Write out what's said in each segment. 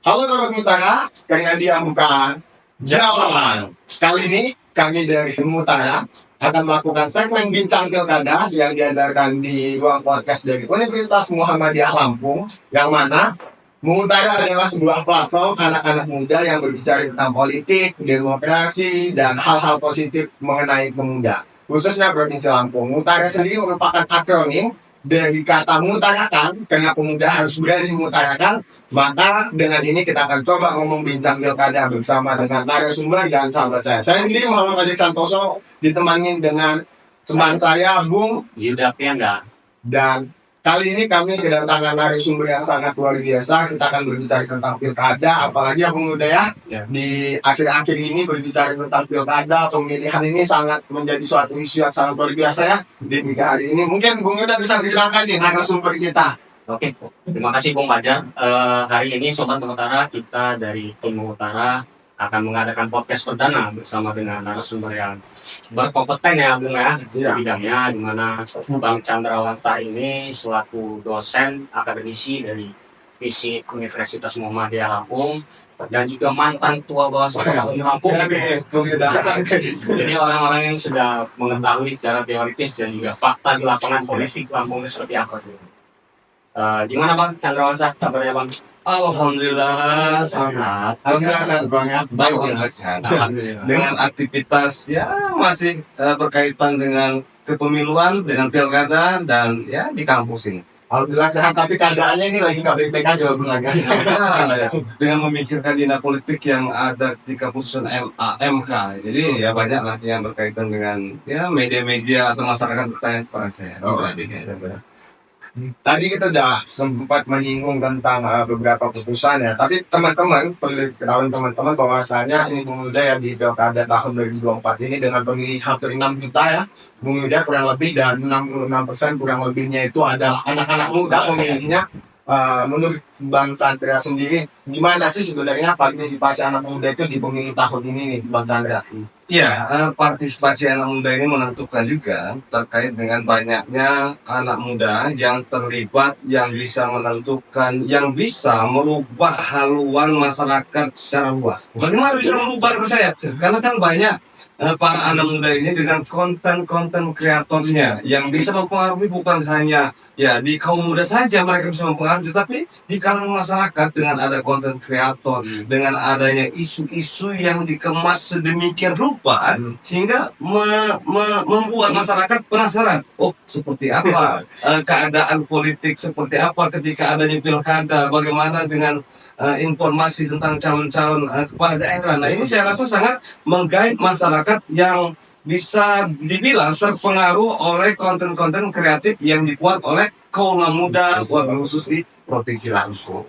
Halo Sobat Mutara, karena dia bukan jawaban. Kali ini kami dari Mutara akan melakukan segmen bincang pilkada yang diadakan di ruang podcast dari Universitas Muhammadiyah Lampung, yang mana Mutara adalah sebuah platform anak-anak muda yang berbicara tentang politik, demokrasi, dan hal-hal positif mengenai pemuda, khususnya Provinsi Lampung. Mutara sendiri merupakan akronim dari kata mengutarakan, karena pemuda harus berani mengutarakan. Maka dengan ini kita akan coba ngomong bincang pilkada bersama dengan narasumber dan sahabat saya. Saya sendiri Muhammad Adi Santoso, ditemani dengan teman saya Bung Yuda Pianda. Dan kali ini kami kedatangan narasumber yang sangat luar biasa. Kita akan berbicara tentang pilkada, apalagi ya Bung Yuda ya. Di akhir-akhir ini berbicara tentang pilkada, pemilihan ini sangat menjadi suatu isu yang sangat luar biasa ya di 3 hari ini. Mungkin Bung Yuda bisa menjelaskan nih narasumber kita. Oke, terima kasih Bung Fajar. Hari ini Sobat Mengutara, kita dari tim Mengutara akan mengadakan podcast perdana bersama dengan narasumber yang berkompeten ya Bung ya di bidangnya, di mana Bang Chandra Wansa ini selaku dosen akademisi dari FISIP Universitas Muhammadiyah Lampung dan juga mantan tua Bawaslu Lampung. Jadi orang-orang yang sudah mengetahui secara teoritis dan juga fakta di lapangan politik Lampung seperti apa sih. Gimana Bang Chandra Wansa, kabarnya Bang? Alhamdulillah sangat banget. baik sehat. Dengan aktivitas ya masih berkaitan dengan kepemiluan, dengan pilkada dan ya di kampus ini. Alhamdulillah sehat, tapi keadaannya ini lagi nggak baik-baik aja Bung Aga. Dengan memikirkan dinamika politik yang ada di keputusan MK, jadi ya banyak lah yang berkaitan dengan ya media-media atau masyarakat bertanya kepada saya. Tadi kita udah sempat menyinggung tentang beberapa putusan ya, tapi teman-teman perlu diketahui teman-teman bahwasanya ini Bung Yuda ya di pilkada tahun 2024 ini dengan pemilih hampir 6 juta ya, Bung Yuda kurang lebih, dan 66% kurang lebihnya itu adalah anak-anak muda pemilihnya. Menurut Bang Chandra sendiri, gimana sih sebenarnya partisipasi anak muda itu di pemilu tahun ini nih, Bang Chandra? Ya, partisipasi anak muda ini menentukan juga terkait dengan banyaknya anak muda yang terlibat, yang bisa menentukan, yang bisa merubah haluan masyarakat secara luas. Bagaimana bisa merubah itu saya? Karena kan banyak para anak muda ini dengan konten-konten kreatornya yang bisa mempengaruhi bukan hanya ya di kaum muda saja mereka bisa mempengaruhi, tapi di kalangan masyarakat dengan ada konten kreator, dengan adanya isu-isu yang dikemas sedemikian rupa sehingga membuat masyarakat penasaran. Oh, seperti apa keadaan politik, seperti apa ketika adanya pilkada, bagaimana dengan informasi tentang calon-calon kepala daerah. Nah, ini saya rasa sangat menggait masyarakat yang bisa dibilang terpengaruh oleh konten-konten kreatif yang dibuat oleh kaum muda, khusus di Provinsi Lampung.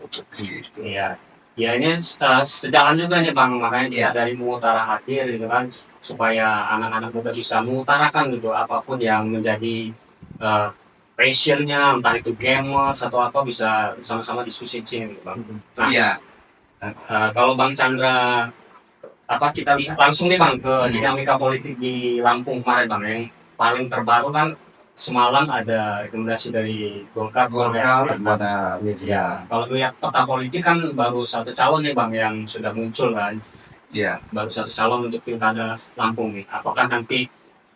Iya, ya ini sejalan juga nih Bang, makanya kita dari Mengutara hadir gitu kan, supaya anak-anak muda bisa mengutarakan gitu apapun yang menjadi passionnya, entah itu gamers atau apa, bisa sama-sama diskusi gitu Bang. Nah, Iya. kalau Bang Chandra kita lihat langsung nih Bang ke dinamika politik di Lampung kemarin Bang, yang paling terbaru kan semalam ada rekomendasi dari Golkar Kepada media. Kalau lihat peta politik kan baru satu calon nih Bang yang sudah muncul kan. Iya. Baru satu calon untuk pilkada Lampung nih. Apakah nanti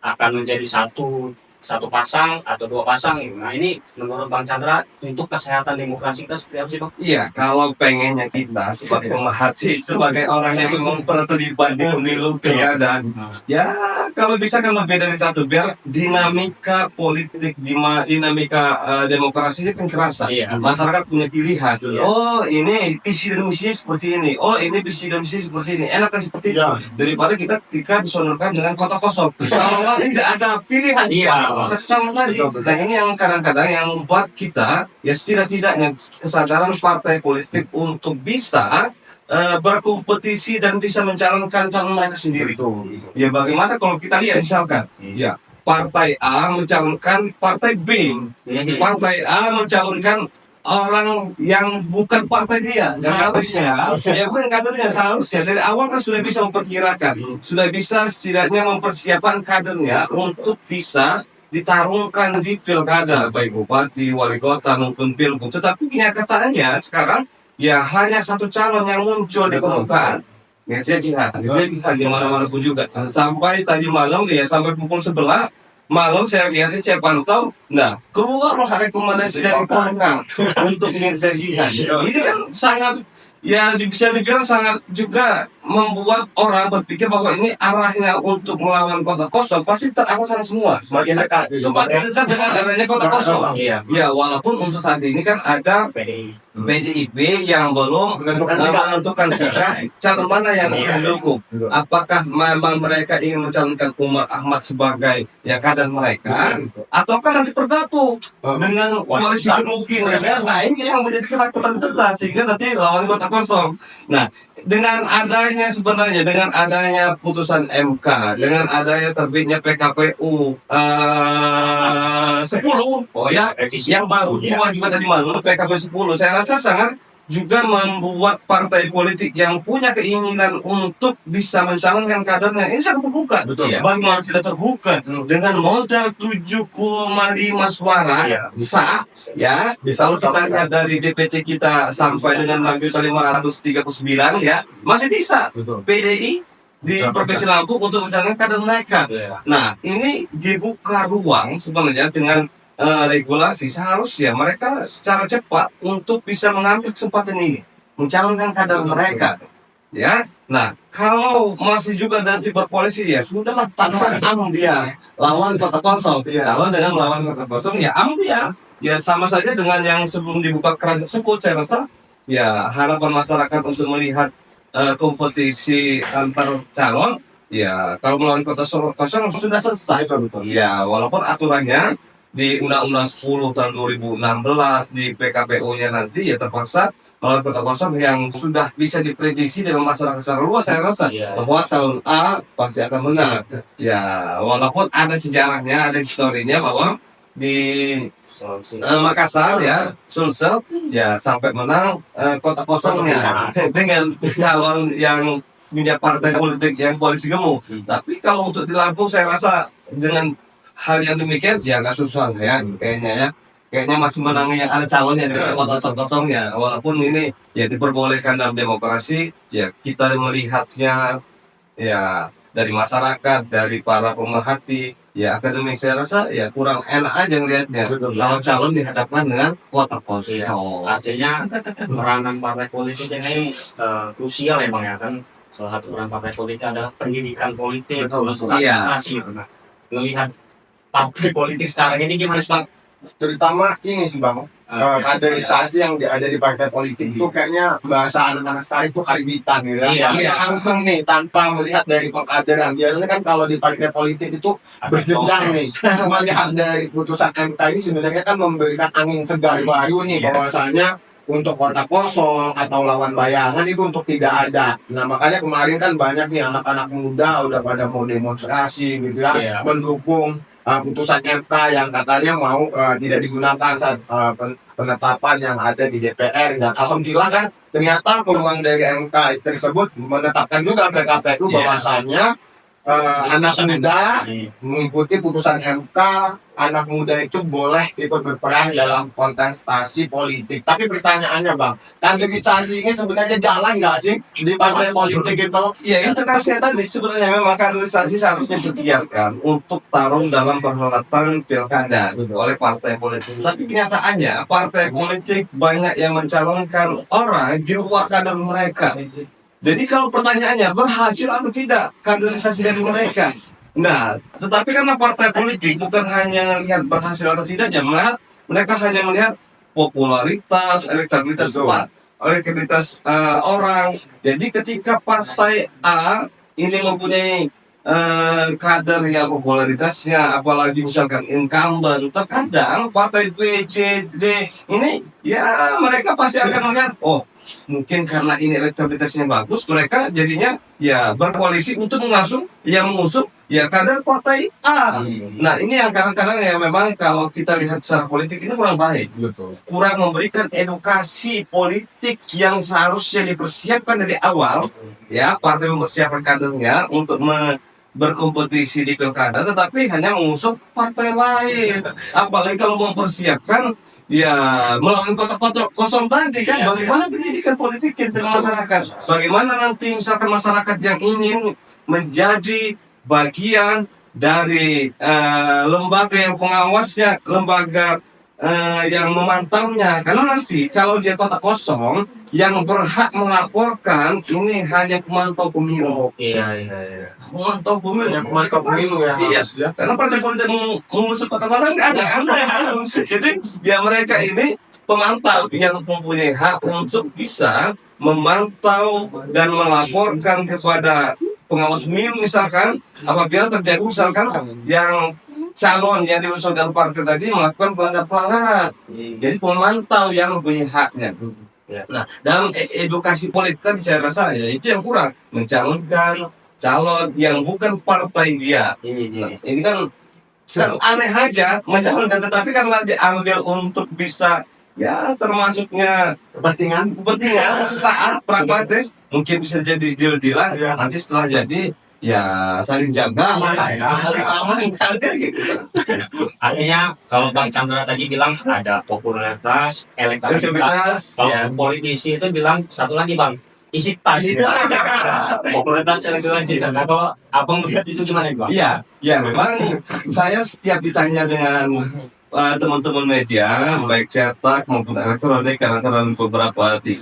akan menjadi satu pasang atau dua pasang? Nah ini menurut Bang Chandra untuk kesehatan demokrasi kita seperti apa sih Bang? Iya, kalau pengennya kita sebagai pemerhati, sebagai orang yang memang pernah terlibat di pemilu pilkada, ya kalau bisa kan lebih dari satu, biar dinamika politik, dinamika demokrasinya kan kerasa. Iya. Masyarakat punya pilihan. Iya. Oh, ini visi dan misinya seperti ini. Oh, ini visi dan misinya seperti ini. Enak kan seperti itu. Daripada kita disodorkan dengan kota kosong. Seolah-olah tidak ada pilihan. Iya. Sama tadi. Nah, ini yang kadang-kadang yang membuat kita ya setidak-tidaknya kesadaran partai politik untuk bisa berkompetisi dan bisa mencalonkan calon mereka sendiri. Ya bagaimana kalau kita lihat misalkan, ya partai A mencalonkan partai B, partai A mencalonkan orang yang bukan partai dia. Seharusnya, ya bukan kadernya, seharusnya dari awal kan sudah bisa memperkirakan, sudah bisa setidaknya mempersiapkan kadernya untuk bisa ditarungkan di pilkada, baik bupati, wali kota maupun pilgub. Tetapi kenyataannya sekarang ya hanya satu calon yang muncul di permukaan. Ya, dia jihad di mana-mana pun juga. Sampai tadi malam ya, sampai pukul 11 malam saya lihat, saya pantau, nah keluarlah rekomendasi dari Komnas untuk menyelesaikan jihad. Ini kan sangat, ya bisa dibilang sangat juga membuat orang berpikir bahwa ini arahnya untuk melawan kota kosong pasti terawasan semua. Semakin dekat. Semakin dekat dengan adanya kota kosong. Iya. Ya walaupun untuk saat ini kan ada PDI. PDIP yang belum menentukan sikap calon mana yang akan didukung. Apakah memang mereka ingin mencalonkan Umar Ahmad sebagai ya kader mereka, ataukah nanti bergabung dengan koalisi kemungkinan? Nah ini yang menjadi ketakutan kita, sehingga nanti lawan kota kosong. Nah dengan adanya sebenarnya, dengan adanya putusan MK, dengan adanya terbitnya PKPU 10 ya Revisi. yang baru dua juga tadi malam PKPU 10, saya rasa sangat juga membuat partai politik yang punya keinginan untuk bisa mencalonkan kadernya ini sangat terbuka. Betul. Iya. Bagaimana tidak terbuka dengan modal 7,5 suara Iya. sah ya. Bisa Kalau kita lihat dari DPT kita sampai dengan lanjutan 539 ya masih bisa Betul. PDI di Provinsi Lampung untuk mencalonkan kader mereka. Iya. Nah, ini dibuka ruang sebenarnya dengan regulasi, seharusnya mereka secara cepat untuk bisa mengambil kesempatan ini, mencalonkan kader mereka. Ya, nah kalau masih juga nanti berkoalisi ya sudahlah, tanpa ambil lawan kota kosong. Kalau dengan melawan kota kosong ya ambil ya sama saja dengan yang sebelum dibuka keran tersebut. Saya rasa ya harapan masyarakat untuk melihat kompetisi antar calon, ya kalau melawan kota kosong sudah selesai. Ya walaupun aturannya di Undang-Undang 10 tahun 2016 di PKPU-nya nanti ya terpaksa melawan kota kosong yang sudah bisa diprediksi dalam masyarakat secara luas. Saya rasa bahwa calon A pasti akan menang. Ya walaupun ada sejarahnya, ada historinya bahwa di Makassar ya Sulsel ya sampai menang kota kosongnya dengan calon yang punya partai politik yang koalisi gemuk. Tapi kalau untuk di Lampung saya rasa dengan hal yang demikian ya nggak susah ya kayaknya masih menangnya yang ada calonnya di kota kosongnya. Walaupun ini ya diperbolehkan dalam demokrasi, ya kita melihatnya ya dari masyarakat, dari para pemerhati, ya akademik saya rasa ya kurang enak aja ngelihatnya. Lawan calon dihadapkan dengan kota kosong. Artinya peranan partai politik ini krusial ya Bang ya, kan salah satu peran partai politik adalah pendidikan politik, organisasi. Nah, melihat partai politik sekarang ini gimana sih Bang? Terutama ini sih Bang, kaderisasi yang ada di partai politik itu kayaknya bahasa anak-anak sekarang itu karibitan gitu ya. Iya. Langsung nih tanpa melihat dari pengkaderan. Biasanya kan kalau di partai politik itu berjenjang nih. Melihat dari putusan MK ini sebenarnya kan memberikan angin segar baru nih bahwasanya untuk kota kosong atau lawan bayangan itu untuk tidak ada. Nah makanya kemarin kan banyak nih anak-anak muda udah pada mau demonstrasi gitu ya, Iya. mendukung putusan MK yang katanya mau tidak digunakan saat penetapan yang ada di DPR. Dan alhamdulillah kan ternyata peluang dari MK tersebut menetapkan juga PKPU bahwasannya anak muda mengikuti putusan MK, anak muda itu boleh ikut berperan dalam kontestasi politik. Tapi pertanyaannya Bang, kaderisasi ini sebenarnya jalan nggak sih di partai politik itu? Ya itu kan saya tadi sebenarnya memang kaderisasi seharusnya disiapkan untuk tarung dalam perhelatan pilkada oleh partai politik. Tapi kenyataannya partai politik banyak yang mencalonkan orang di luar kader mereka. Jadi kalau pertanyaannya berhasil atau tidak kaderisasi dari mereka. Nah, tetapi karena partai politik bukan hanya melihat berhasil atau tidaknya, mereka hanya melihat popularitas, elektabilitas orang. Jadi ketika partai A ini mempunyai kader yang popularitasnya, apalagi misalkan incumbent, terkadang partai B, C, D ini ya mereka pasti akan melihat, oh mungkin karena ini elektabilitasnya bagus, mereka jadinya ya berkoalisi untuk mengusung ya kader partai A. Nah ini yang kadang-kadang ya memang kalau kita lihat secara politik ini kurang baik, kurang memberikan edukasi politik yang seharusnya dipersiapkan dari awal. Ya partai mempersiapkan kadernya untuk berkompetisi di pilkada, tetapi hanya mengusung partai lain. Apalagi kalau mempersiapkan ya melawan kotak-kotak kosong tadi kan, Iya, bagaimana pendidikan politik di tengah masyarakat, bagaimana nanti misalkan masyarakat yang ingin menjadi bagian dari lembaga yang pengawasnya, lembaga yang memantaunya, karena nanti kalau dia kotak kosong yang berhak melaporkan ini hanya pemantau pemilu. Iya. Pemantau pemilu, Pemantau pemilu ya. Iya, karena partai politik mengusut kota kosong nggak ada. Jadi ya mereka ini pemantau yang mempunyai hak untuk bisa memantau dan melaporkan kepada pengawas pemilu misalkan apabila terjadi misalkan yang calon yang diusung dalam partai tadi melakukan pelanggaran. Jadi pemantau yang mempunyai haknya. Ya. Nah, dalam edukasi politik tadi saya rasa ya itu yang kurang, mencalonkan calon yang bukan partai dia. Nah, ini kan aneh aja mencalonkan, tetapi karena diambil untuk bisa ya termasuknya Kepentingan. kepentingan sesaat pragmatis, mungkin bisa jadi deal-dealan, Ya. nanti setelah jadi ya saling jaga, Aman lah ya. saling aman gitu. Artinya kalau Bang Chandra tadi bilang ada popularitas, elektabilitas. Elektabilitas, Kalau ya. politisi itu bilang satu lagi Bang, isi tas. Popularitas, elektabilitas. Nah, kalau Abang melihat itu gimana Bang? Iya, ya memang saya setiap ditanya dengan teman-teman media, baik cetak maupun elektronik, karena beberapa TV,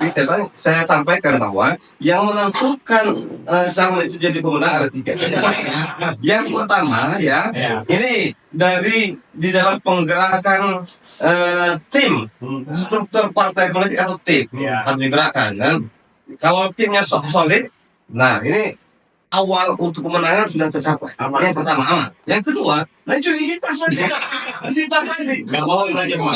saya sampaikan bahwa yang menentukan calon itu jadi pemenang ada 3. Yang pertama ya, Ya. ini dari di dalam penggerakan tim, struktur partai politik atau tim Ya. harus digerakkan kan. Kalau timnya solid, nah ini awal untuk kemenangan sudah tercapai. Aman. Yang pertama aman. Yang kedua, lanjut isi tas aja. Isi tas aja. Nggak mau lagi Bang.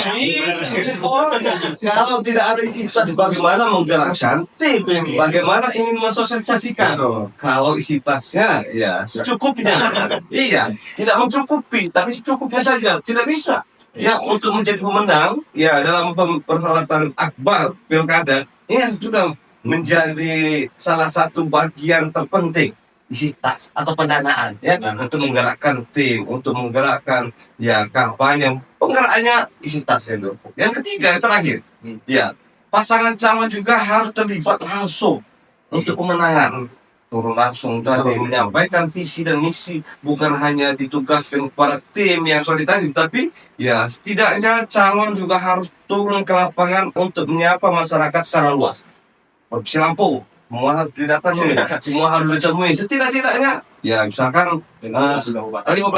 Kalau tidak ada isi tas, bagaimana menggerakkan tim? Bagaimana ingin mensosialisasikan? Kalau isi tasnya, ya secukupnya. Iya, tidak mencukupi, tapi secukupnya saja. Tidak bisa. Ya, untuk menjadi pemenang, ya dalam perhelatan akbar pilkada, ini juga menjadi salah satu bagian terpenting isi tas atau pendanaan ya untuk menggerakkan tim, untuk menggerakkan ya kampanye, penggerakannya isi tas itu. Yang ketiga yang terakhir, ya pasangan calon juga harus terlibat langsung untuk kemenangan, turun langsung dari menyampaikan visi dan misi, bukan hanya ditugaskan kepada tim yang solid tadi, tapi ya setidaknya calon juga harus turun ke lapangan untuk menyapa masyarakat secara luas. Profesi lampu, semua harus didatangi, semua harus ditemui. Setidak-tidaknya, ya misalkan 15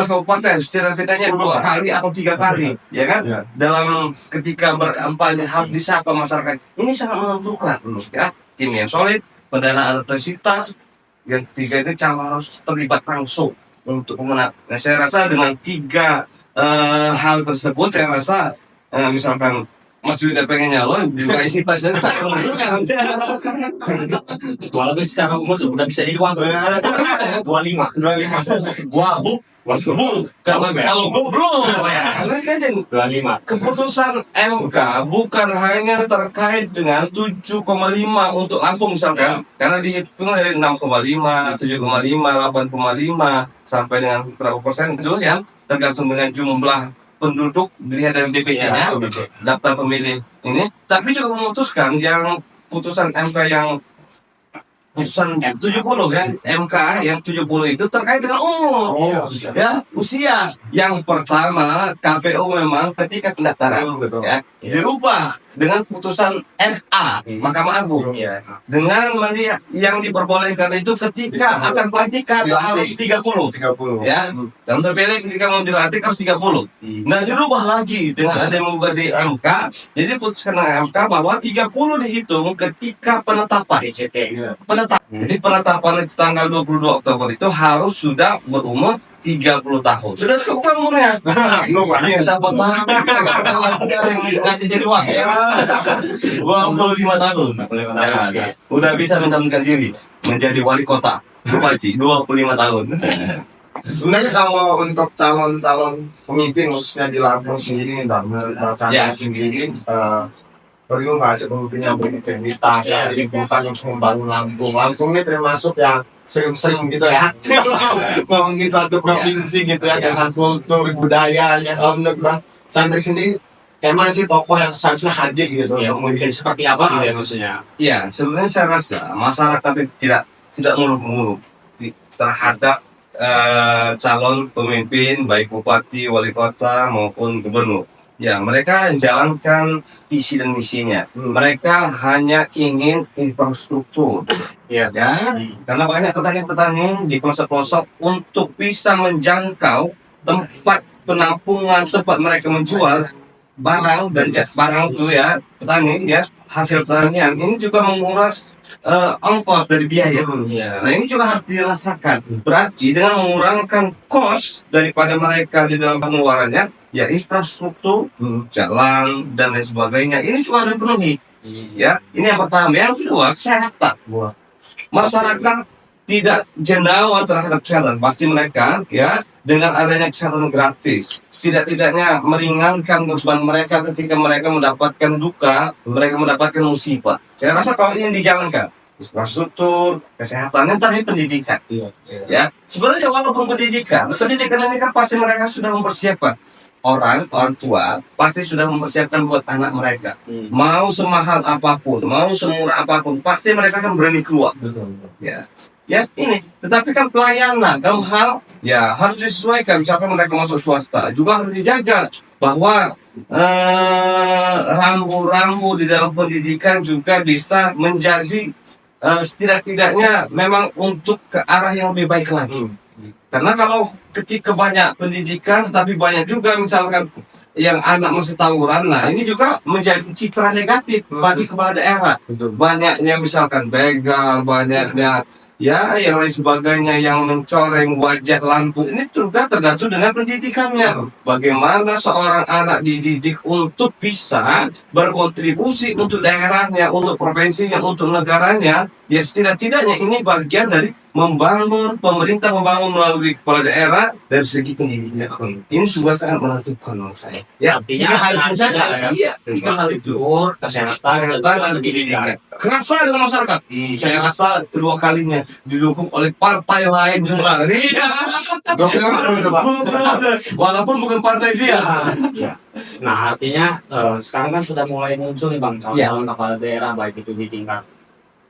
kabupaten, setidak-tidaknya 2 kali atau 3 kali, ya kan? Ya. Dalam ketika berkampanye harus disapa masyarakat. Ini sangat menentukan, ya. Tim yang solid, pendanaan atrasitas, yang ketiga itu calon harus terlibat langsung untuk pemenang. Nah, saya rasa dengan 3 hal tersebut, saya rasa misalkan Mas Yuda pengen nyalon, juga isi tasnya sangat menentukan. Walaupun secara umur sudah bisa jadi waktu 25. Gua bu, karena kalau gua belum, karena kan 25. keputusan MK bukan hanya terkait dengan 7,5 untuk Lampung misalkan, karena dihitung dari 6,5, 7,5, 8,5 sampai dengan berapa persen itu yang tergantung dengan jumlah penduduk dilihat dari DPI-nya, daftar pemilih ini, tapi juga memutuskan yang putusan MK yang putusan 70 kan, MK yang 70 itu terkait dengan umur, ya usia. Yang pertama KPU memang ketika pendaftaran ya dirubah dengan putusan MA Mahkamah Agung dengan melihat yang diperbolehkan itu ketika akan pelantikan harus 30 ya, dan terpilih ketika mau dilantik harus 30. Nah dirubah lagi dengan ada yang mengubah di MK, jadi putuskan MK bahwa 30 dihitung ketika penetapan. Jadi penetapan itu tanggal 22 Oktober itu harus sudah berumur 30 tahun. Sudah cukup kan umurnya? Iya, sahabat banget. Nanti jadi wakil 25 tahun. Ya, udah bisa mencalonkan diri menjadi wali kota Bupati 25 tahun. Sebenarnya kalau untuk calon-calon pemimpin khususnya di Lampung sendiri, menurut Bang Chandra sendiri, perlu nggak sih pemimpin yang berintegritas, yang bukan untuk membangun Lampung. Lampung ini termasuk yang sering-sering gitu ya, ngomongin suatu provinsi gitu ya, dengan kultur budayanya. Kalau menurut Bang Chandra sendiri, kayak mana sih tokoh yang seharusnya hadir gitu ya, mungkin seperti apa gitu ya maksudnya. Ya, sebenarnya saya rasa masyarakat itu tidak muluk-muluk terhadap calon pemimpin baik bupati, wali kota maupun gubernur. Ya, mereka menjalankan visi dan misinya. Mereka hanya ingin infrastruktur. Iya. Ya, karena banyak petani-petani di pelosok-pelosok untuk bisa menjangkau tempat penampungan, tempat mereka menjual barang dan barang itu ya, petani ya, hasil pertanian ini juga menguras ongkos dari biaya. Nah, ini juga harus dirasakan. Berarti dengan mengurangkan kos daripada mereka di dalam pengeluarannya, ya infrastruktur, jalan dan lain sebagainya, ini juga harus dipenuhi. Ya, ini yang pertama. Yang kedua, kesehatan. Masyarakat tidak jendawa terhadap kesehatan. Pasti mereka ya dengan adanya kesehatan gratis, tidak-tidaknya meringankan beban mereka ketika mereka mendapatkan duka, mereka mendapatkan musibah. Saya rasa kalau ini dijalankan, infrastruktur, kesehatan, yang terakhir pendidikan. Ya, sebenarnya walaupun pendidikan ini kan pasti mereka sudah mempersiapkan. Orang tua pasti sudah mempersiapkan buat anak mereka. Mau semahal apapun, mau semurah apapun, pasti mereka kan berani keluar. Ya ini. Tetapi kan pelayanan dalam hal ya harus disesuaikan. Misalkan mereka masuk swasta, juga harus dijaga bahwa rambu-rambu di dalam pendidikan juga bisa menjadi setidak-tidaknya memang untuk ke arah yang lebih baik lagi. Karena kalau ketika banyak pendidikan, tapi banyak juga misalkan yang anak masih tawuran, nah ini juga menjadi citra negatif bagi kepala daerah. Banyaknya misalkan begal, banyaknya ya yang lain sebagainya yang mencoreng wajah lampu, ini juga tergantung dengan pendidikannya. Bagaimana seorang anak dididik untuk bisa berkontribusi untuk daerahnya, untuk provinsinya, untuk negaranya, ya setidak-tidaknya ini bagian dari pemerintah membangun melalui kepala daerah dari segi pendidikan. Ini juga sangat menentukan menurut saya. Ya, Artinya tiga hal itu saja. Iya, tiga hal itu. kesehatan Dan pendidikan. Kerasa dengan masyarakat. Saya rasa kedua kalinya didukung oleh partai lain juga. Iya. Walaupun bukan partai dia. Iya. Nah, artinya sekarang kan sudah mulai muncul nih Bang calon-calon kepala daerah, baik itu di tingkat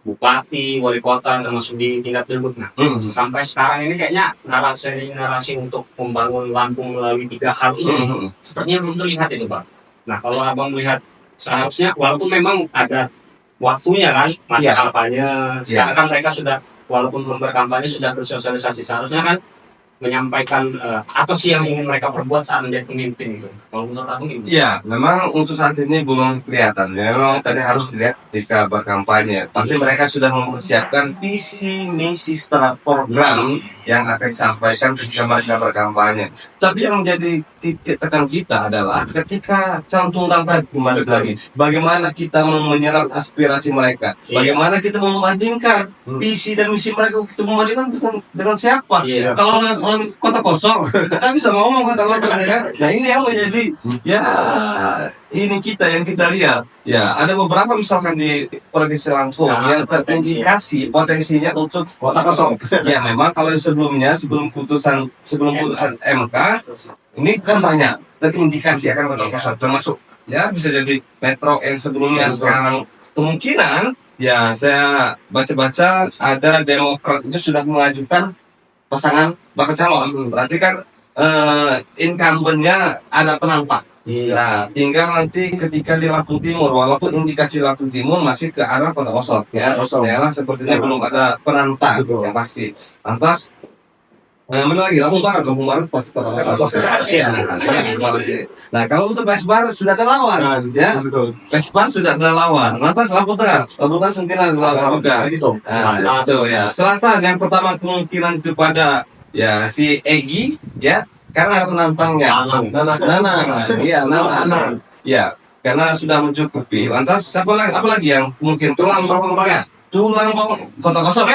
bupati, wali kota, termasuk di tingkat pilgub. Nah, sampai sekarang ini kayaknya narasi untuk membangun Lampung melalui 3 hal ini sepertinya belum terlihat ini Bang. Nah, kalau Abang melihat seharusnya walaupun memang ada waktunya kan masa kampanye, sekarang kan mereka sudah walaupun belum berkampanye sudah bersosialisasi, seharusnya kan menyampaikan apa sih yang ingin mereka perbuat saat menjadi pemimpin gitu. Kalau menurut aku ini. Iya, memang untuk saat ini belum kelihatan. Memang tadi harus dilihat ketika berkampanye. Pasti mereka sudah mempersiapkan visi, misi, setelah program yang akan disampaikan ketika mereka berkampanye. Tapi yang menjadi titik tekan kita adalah ketika calon tunggal tadi kembali lagi, bagaimana kita menyerap aspirasi mereka, bagaimana kita membandingkan visi dan misi mereka, kita membandingkan dengan siapa. Kalau kota kosong, kita bisa ngomong kota kosong kan. Nah ini yang menjadi ya ini yang kita lihat. Ya ada beberapa misalkan di provinsi Lampung yang terindikasi potensinya untuk kota kosong. Ya memang kalau sebelum putusan MK ini kan banyak terindikasi akan kota kosong, termasuk ya bisa jadi metro yang sebelumnya sekarang kemungkinan ya saya baca-baca ada Demokrat itu sudah mengajukan pasangan bakal calon, berarti kan incumbent-nya ada penantang. Nah, tinggal nanti ketika di Lampung Timur, walaupun indikasi Lampung Timur masih ke arah kota kosong, ya, daerah sepertinya belum ada penantang yang pasti. Lantas, mana lagi Lampung Barat pasti kota kosong. Nah, kalau untuk Pesbar sudah ada lawan, ya. Pesbar sudah ada lawan. Lantas Lampung Tengah mungkin ada lawan juga. Nah, itu ya. Selatan yang pertama kemungkinan kepada ya si Egy, ya, karena ada penantangnya. Nana. Iya, Nana. Ya, karena sudah mencukupi. Lantas apa lagi yang mungkin tulang kota kosong.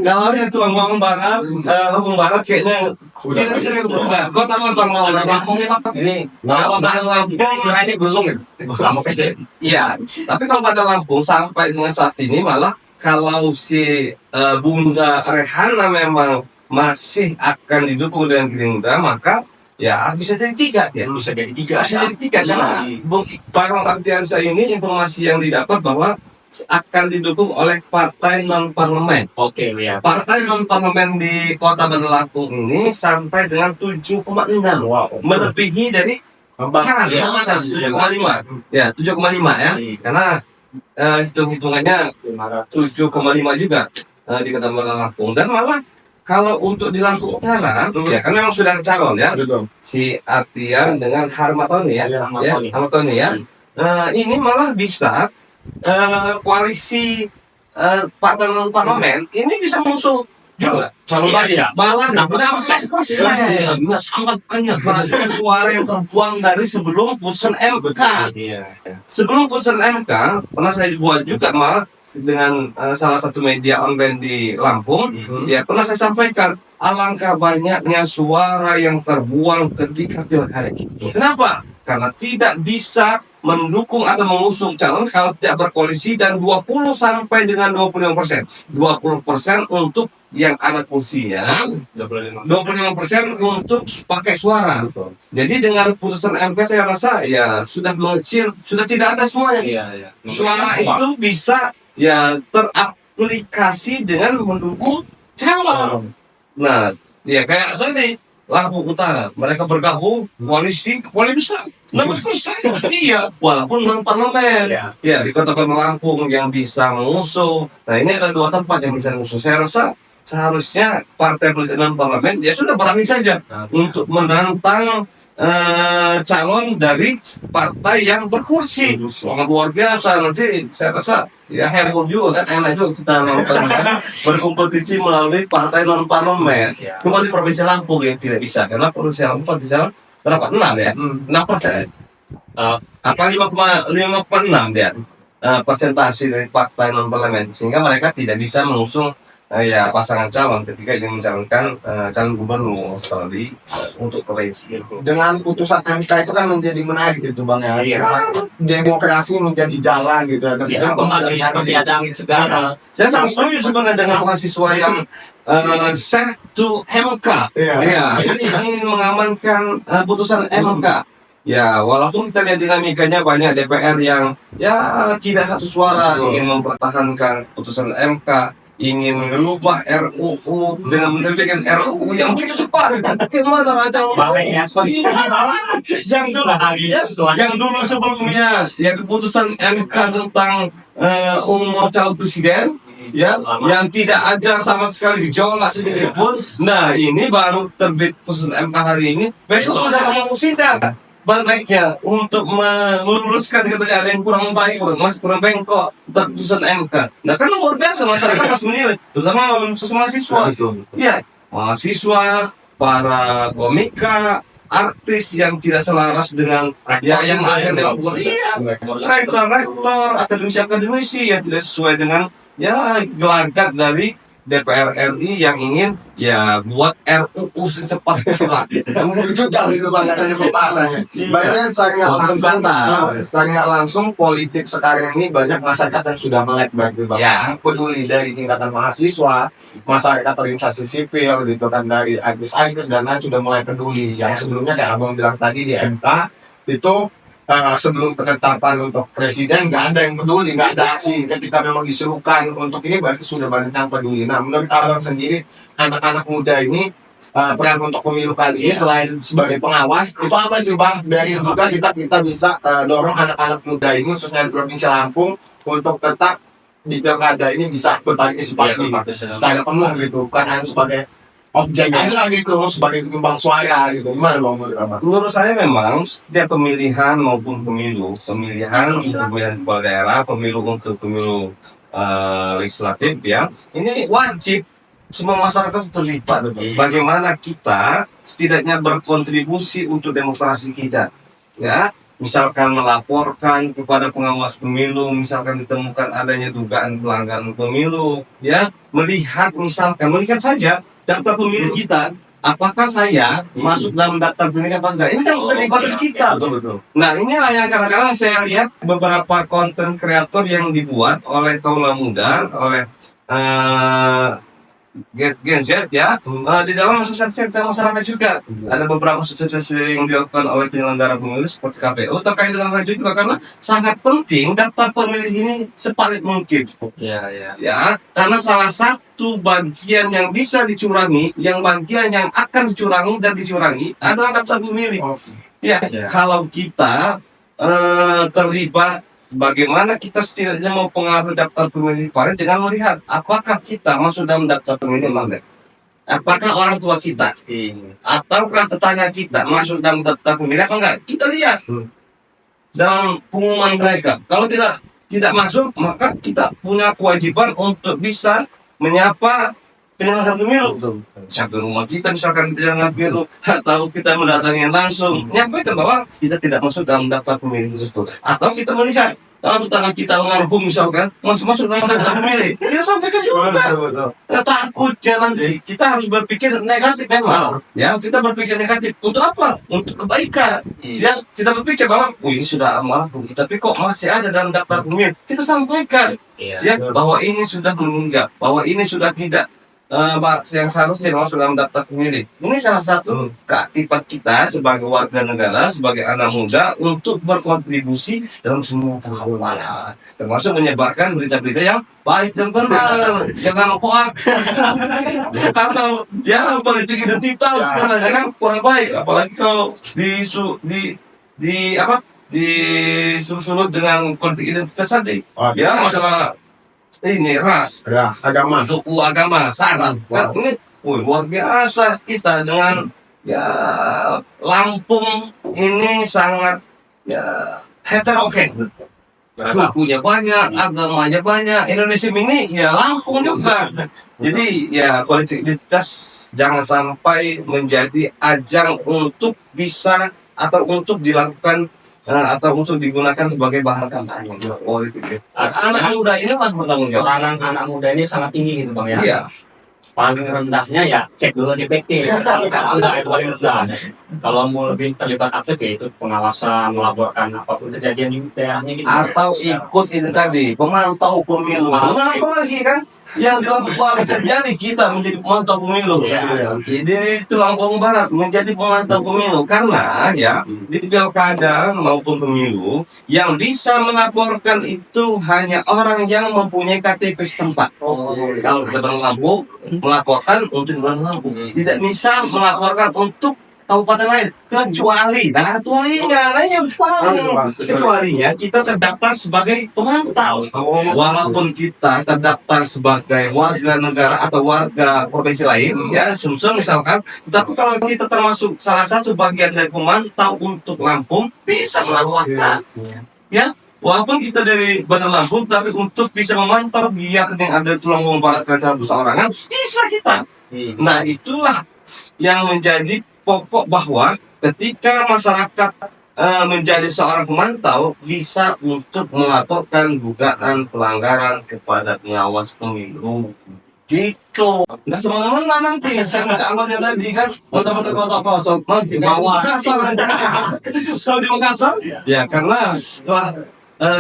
Kalau yang tulang bangun barat, Lampung Barat kayaknya tidak bisa berubah. Kota kosong Ini kalau pada Lampung ini belum ya. iya. Tapi kalau pada Lampung sampai dengan saat ini malah kalau si Bunda Rehana memang masih akan didukung dengan Gerindra, maka ya bisa jadi 3 ya. Bisa jadi 3. Bisa jadi 3 karena barang artian saya ini informasi yang didapat bahwa akan didukung oleh partai non parlemen. Oke, ya. Partai non parlemen di Kota Bandar Lampung ini sampai dengan 7,6, Wow. melebihi dari saran, Ya. 7,5. Ya, 7,5 ya. Karena hitung-hitungannya 7,5 juga di Kota Bandar Lampung. Dan malah kalau untuk di Lampung Utara, ya kan memang sudah ada calon ya, Betul. si Artian dengan Harmatoni ya, Ya, Harmatoni. Harmatoni ya. Ini malah bisa koalisi partai non parlemen ini bisa mengusung juga calon Iya, lagi. iya. Malah 6%. Nggak sangat banyak perasaan suara yang terbuang dari sebelum putusan MK. Iya. Sebelum putusan MK pernah saya buat juga malah dengan salah satu media online di Lampung. Ya pernah saya sampaikan alangkah banyaknya suara yang terbuang ketika pilkada itu. Kenapa? Karena tidak bisa mendukung atau mengusung calon kalau tidak berkoalisi, dan 20 sampai dengan 25%. 20% untuk yang ada kursinya, 25% untuk pakai suara. Jadi dengan putusan MK saya rasa ya sudah mengecil, sudah tidak ada semuanya. Iya. Suara itu bisa ya teraplikasi dengan mendukung calon. Nah, ya kayak tadi Lampung Utara, mereka bergabung koalisi besar, 16%. Iya, walaupun non parlemen. Iya. Ya, di Kota Bandar Lampung yang bisa mengusung. Nah, ini ada 2 tempat yang bisa mengusung. Saya rasa seharusnya partai politik non parlemen ya sudah berani saja untuk menantang calon dari partai yang berkursi. Sangat luar biasa, nanti saya rasa ya heboh juga kan, enak juga kita nonton kan, berkompetisi melalui partai non parlemen. Ya. Cuma di Provinsi Lampung yang tidak bisa, karena Provinsi Lampung bisa berapa? 6 ya? 6%. Apa 5,6 dia persentase dari partai non parlemen, sehingga mereka tidak bisa mengusung ya pasangan calon ketika ingin mencalonkan calon gubernur kalau di untuk provinsi. Dengan putusan MK itu kan menjadi menarik gitu Bang ya. Iya. Demokrasi menjadi jalan gitu. Ya, kembali seperti ada angin segar. Saya sangat setuju sebenarnya dengan mahasiswa yang sent to MK. Iya. Ya, ini mengamankan putusan MK. Ya, walaupun kita lihat dinamikanya banyak DPR yang ya tidak satu suara ingin mempertahankan putusan MK, ingin mengubah RUU dengan menerbitkan RUU yang begitu cepat. Gimana aja yang dulu sebelumnya ya keputusan MK tentang umur calon presiden ya yang tidak ada sama sekali gejolak sedikit pun. Nah, ini baru terbit putusan MK hari ini, besok sudah mau sidang baliknya untuk meluruskan ketika ada yang kurang baik, masih kurang bengkok putusan MK. Nah kan luar biasa masyarakat masih menilai, terutama mahasiswa. Ya, mahasiswa, para komika, artis yang tidak selaras dengan ya yang akan dilakukan. Iya, rektor, akademisi yang tidak sesuai dengan ya gelagat dari DPR RI yang ingin ya buat RUU secepatnya. Itu jauh itu Bang, katanya pembahasannya. Banyak secara nggak langsung politik sekarang ini banyak masyarakat yang sudah melek gitu Bang. Ya. Peduli dari tingkatan mahasiswa, masyarakat organisasi sipil gitu kan, dari aktivis dan lain sudah mulai peduli. Yang sebelumnya kayak Abang bilang tadi di MK itu sebelum penetapan untuk presiden nggak ada yang peduli, nggak ada aksi. Ketika memang diserukan untuk ini berarti sudah banyak yang peduli. Nah, menurut Abang sendiri, anak-anak muda ini peran untuk pemilu kali ini selain sebagai pengawas itu apa sih Bang? Dari juga kita bisa dorong anak-anak muda ini khususnya di Provinsi Lampung untuk tetap di pilkada ini bisa berpartisipasi secara penuh gitu, bukan hanya sebagai objek aja gitu, sebagai penyumbang suara gitu. Gimana Bang menurut Abang? Menurut saya memang setiap pemilihan maupun pemilihan untuk pemilihan kepala daerah, pemilu untuk pemilu legislatif ya, ini wajib semua masyarakat terlibat. Bagaimana kita setidaknya berkontribusi untuk demokrasi kita, ya. Misalkan melaporkan kepada pengawas pemilu, misalkan ditemukan adanya dugaan pelanggaran pemilu, ya, melihat saja daftar pemilih kita, apakah saya masuk dalam daftar pemilih apa enggak? Ini kan keterlibatan kita. Betul. Nah, inilah yang kadang-kadang saya lihat beberapa konten kreator yang dibuat oleh kaula muda, oleh Gen Z ya, di dalam sosialisasi masyarakat juga ada beberapa sosialisasi yang dilakukan oleh penyelenggara pemilu seperti KPU terkait dengan hal itu juga karena sangat penting daftar pemilih ini sepalit mungkin. Ya, karena salah satu bagian yang bisa dicurangi, yang bagian yang akan dicurangi dan dicurangi adalah daftar pemilih. Ya, kalau kita terlibat, bagaimana kita setidaknya mempengaruhi daftar pemilih kemarin dengan melihat apakah kita masuk dalam daftar pemilih atau enggak. Apakah orang tua kita ataukah tetangga kita masuk dalam daftar pemilih atau enggak? Kita lihat dalam pengumuman mereka. Kalau tidak masuk, maka kita punya kewajiban untuk bisa menyapa penyelenggara pemilu. Sampai rumah kita misalkan penyelenggara pemilu, atau kita mendatangi langsung, menyampaikan bahwa kita tidak masuk dalam daftar pemilih tersebut. Atau kita melihat kalau tetangga kita mengarung misalkan masuk dalam daftar pemilih, kita sampaikan juga. Takutnya nanti kita harus berpikir negatif memang. Ya, kita berpikir negatif untuk apa? Untuk kebaikan. Ya, kita berpikir bahwa ini sudah amal, tapi kok masih ada dalam daftar pemilih. Kita sampaikan ya bahwa ini sudah meninggal, bahwa ini sudah tidak yang seharusnya masuk dalam daftar pemilih. Ini salah satu keaktifan kita sebagai warga negara, sebagai anak muda untuk berkontribusi dalam semua hal, termasuk menyebarkan berita-berita yang baik dan benar, jangan hoax. Atau ya politik identitas sebenarnya kan kurang baik, apalagi kalau disulut dengan politik identitas tadi. Ya masalah ini ras, agama, suku, agama, syarat. Ini luar biasa kita dengan ya Lampung ini sangat ya heterogen. Sukunya banyak, agamanya banyak. Indonesia ini ya Lampung juga. Jadi ya politik identitas jangan sampai menjadi ajang untuk bisa atau untuk dilakukan atau untuk digunakan sebagai bahan kampanye politik. Anak muda ini mas bertanggung jawab. Peranan anak muda ini sangat tinggi gitu bang ya. Iya. Paling rendahnya ya cek dulu di PT. Kalau enggak itu paling rendah. Kalau mau lebih terlibat aktif ya itu pengawasan, melaporkan apapun kejadian di daerahnya gitu. Atau ikut itu tadi pemantau pemilu. Apa lagi kan? Yang dilakukan terjadi kita menjadi pemantau pemilu. Jadi itu Lampung Barat menjadi pemantau pemilu karena ya di pilkada maupun pemilu yang bisa melaporkan itu hanya orang yang mempunyai KTP setempat. Kalau kita Bandung Lampung melaporkan untuk Bandung Lampung, tidak bisa melaporkan untuk kabupaten lain kecuali kecualinya kita terdaftar sebagai pemantau walaupun kita terdaftar sebagai warga negara atau warga provinsi lain ya Sumsel misalkan, tapi kalau kita termasuk salah satu bagian dari pemantau untuk Lampung bisa melaporkan ya walaupun kita dari Bandar Lampung tapi untuk bisa memantau kegiatan yang ada di Lampung Barat Kerajaan Perorangan bisa kita. Nah itulah yang menjadi pokok bahwa ketika masyarakat menjadi seorang pemantau bisa untuk melaporkan dugaan pelanggaran kepada pengawas pemilu gitu. Nggak semena-mena nanti calonnya tadi kan mata-mata kosong nanti bawa kalau di Makassar ya karena setelah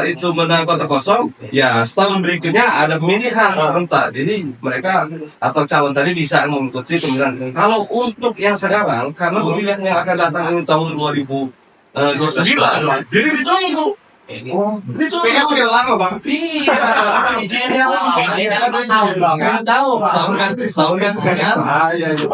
itu menang kota kosong ya setahun berikutnya ada pemilihan serentak jadi mereka atau calon tadi bisa mengikuti pemilihan. Kalau untuk yang sekarang karena pemilihan yang akan datang ini tahun 2029 jadi ditunggu udah lama bang. iya izinnya tahu tahun kan jadi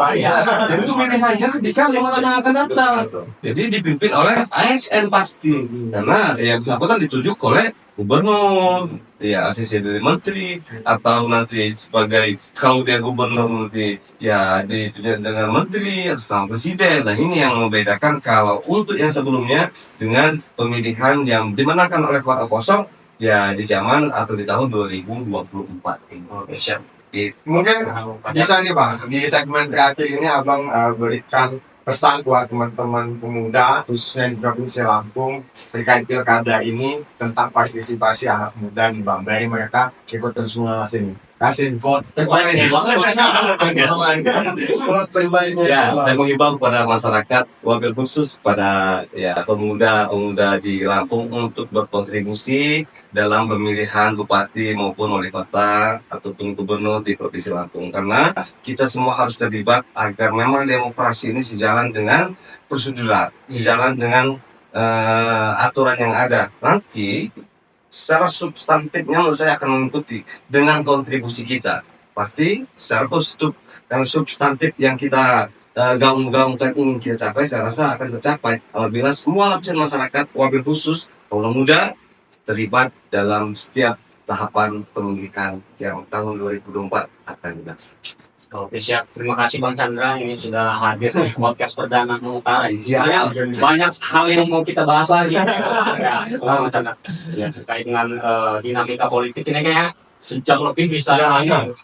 pemilihannya ketika 5 tahun yang akan datang jadi dipimpin oleh ASN pasti karena yang bersangkutan ditunjuk oleh gubernur ya ACC dari menteri atau nanti sebagai kalau dia gubernur nanti ya ditunjuk dengan menteri atau sama presiden. Nah ini yang membedakan kalau untuk yang sebelumnya dengan pemilihan yang dimenangkan oleh kota kosong ya di zaman atau di tahun 2024 Indonesia. Mungkin bisa nih bang di segmen terakhir ini abang berikan pesan buat teman-teman pemuda khususnya di Provinsi Lampung terkait pilkada ini tentang partisipasi anak muda nih bang, dari mereka ikut terus mengawasi ini. kasih quotes terbaik. Quotes terbaiknya. Ya, saya mengimbau kepada masyarakat, wabil khusus pada ya pemuda-pemuda di Lampung untuk berkontribusi dalam pemilihan bupati maupun wali kota ataupun gubernur di Provinsi Lampung. Karena kita semua harus terlibat agar memang demokrasi ini sejalan dengan prosedural, sejalan dengan aturan yang ada. Nanti secara substantifnya menurut saya akan mengikuti dengan kontribusi kita. Pasti secara positif dan substantif yang kita gaung-gaungkan ingin kita capai, saya rasa akan tercapai apabila semua lapisan masyarakat, wabil khusus kaum muda terlibat dalam setiap tahapan pemilihan yang tahun 2024 akan dilaksanakan. Oke, siap. Terima kasih Bang Chandra ini sudah hadir di podcast perdana Utara. Ya. Banyak hal yang mau kita bahas lagi. Ya, Bang Chandra. Ya, terkait dengan dinamika politik ini kayaknya sejam lebih bisa.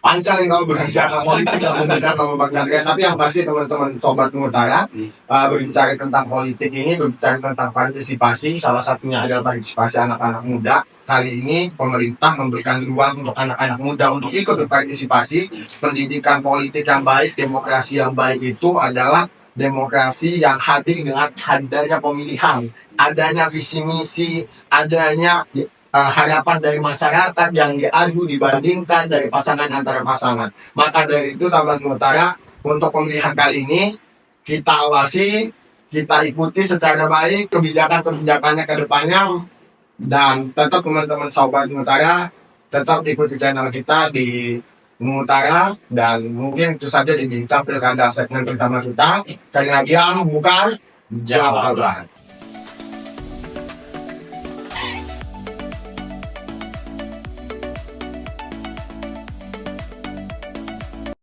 Panjang kalau berbicara politik kalau berbicara sama Bang Chandra. Tapi yang pasti teman-teman sobat Utara berbicara tentang politik ini, berbicara tentang partisipasi, salah satunya adalah partisipasi anak-anak muda. Kali ini pemerintah memberikan ruang untuk anak-anak muda untuk ikut berpartisipasi. Pendidikan politik yang baik, demokrasi yang baik itu adalah demokrasi yang hadir dengan adanya pemilihan, adanya visi misi, adanya harapan dari masyarakat yang diadu dibandingkan dari pasangan antara pasangan. Maka dari itu sahabat Utara, untuk pemilihan kali ini kita awasi, kita ikuti secara baik kebijakan-kebijakannya ke depannya. Dan tetap teman-teman sahabat Utara tetap ikuti channel kita di Utara, dan mungkin itu saja di bincang pilkada segmen pertama kita. Karena dia bukan jawaban.